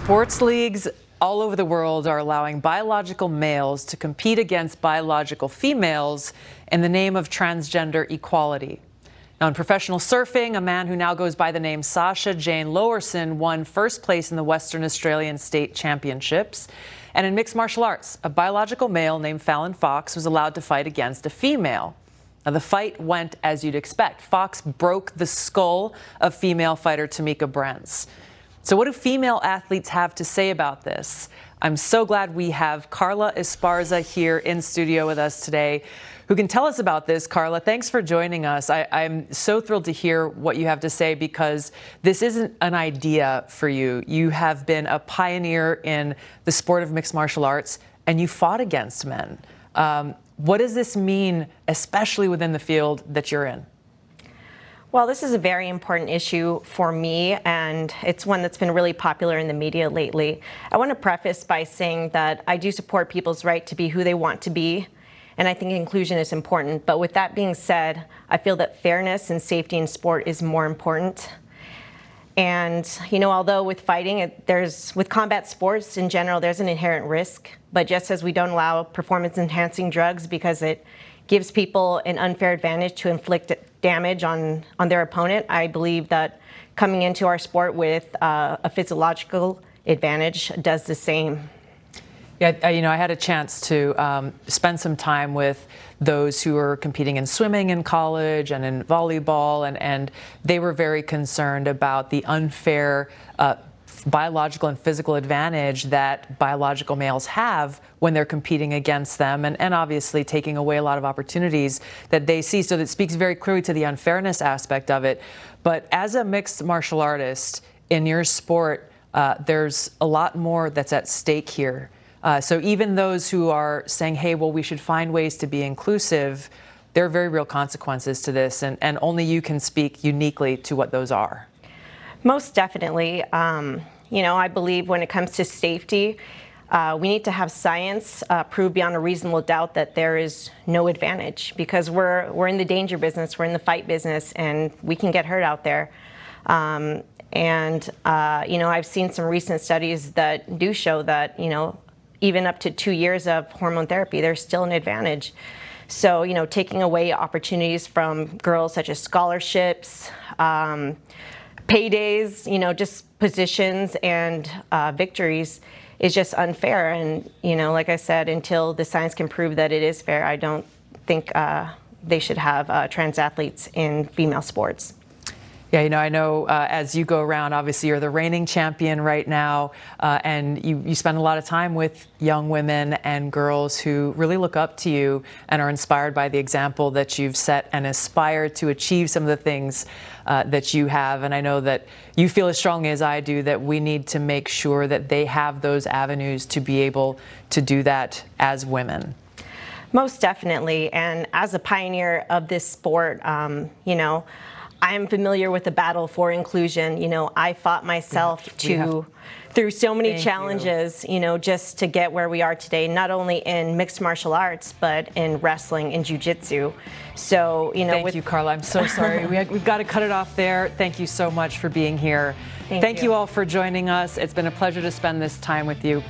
Sports leagues all over the world are allowing biological males to compete against biological females in the name of transgender equality. Now, in professional surfing, a man who now goes by the name Sasha Jane Lowerson won first place in the Western Australian State Championships. And in mixed martial arts, a biological male named Fallon Fox was allowed to fight against a female. Now, the fight went as you'd expect. Fox broke the skull of female fighter Tamika Brents. So what do female athletes have to say about this? I'm so glad we have Carla Esparza here in studio with us today, who can tell us about this. Carla, thanks for joining us. I'm so thrilled to hear what you have to say, because this isn't an idea for you. You have been a pioneer in the sport of mixed martial arts, and you fought against men. What does this mean, especially within the field that you're in? Well, this is a very important issue for me, and it's one that's been really popular in the media lately. I want to preface by saying that I do support people's right to be who they want to be, and I think inclusion is important. But with that being said, I feel that fairness and safety in sport is more important. And, you know, although with fighting, with combat sports in general, there's an inherent risk. But just as we don't allow performance-enhancing drugs because it gives people an unfair advantage to inflict damage on their opponent, I believe that coming into our sport with a physiological advantage does the same. Yeah, you know, I had a chance to spend some time with those who were competing in swimming in college and in volleyball, and they were very concerned about the unfair biological and physical advantage that biological males have when they're competing against them, and obviously taking away a lot of opportunities that they see. So that speaks very clearly to the unfairness aspect of it. But as a mixed martial artist in your sport, there's a lot more that's at stake here. So even those who are saying, hey, well, we should find ways to be inclusive, there are very real consequences to this, and only you can speak uniquely to what those are. Most definitely. You know, I believe when it comes to safety, we need to have science prove beyond a reasonable doubt that there is no advantage, because we're in the danger business, we're in the fight business, and we can get hurt out there. You know, I've seen some recent studies that do show that, you know, even up to 2 years of hormone therapy, there's still an advantage. So, you know, taking away opportunities from girls such as scholarships, paydays, you know, just positions and victories is just unfair. And, you know, like I said, until the science can prove that it is fair, I don't think they should have trans athletes in female sports. Yeah, you know, I know as you go around, obviously you're the reigning champion right now, and you spend a lot of time with young women and girls who really look up to you and are inspired by the example that you've set and aspire to achieve some of the things that you have. And I know that you feel as strongly as I do that we need to make sure that they have those avenues to be able to do that as women. Most definitely. And as a pioneer of this sport, you know, I'm familiar with the battle for inclusion. You know, I fought myself through so many challenges, you know, just to get where we are today, not only in mixed martial arts, but in wrestling and jiu-jitsu. So, you know. Thank you, Carla. I'm so sorry. We've got to cut it off there. Thank you so much for being here. Thank you all for joining us. It's been a pleasure to spend this time with you.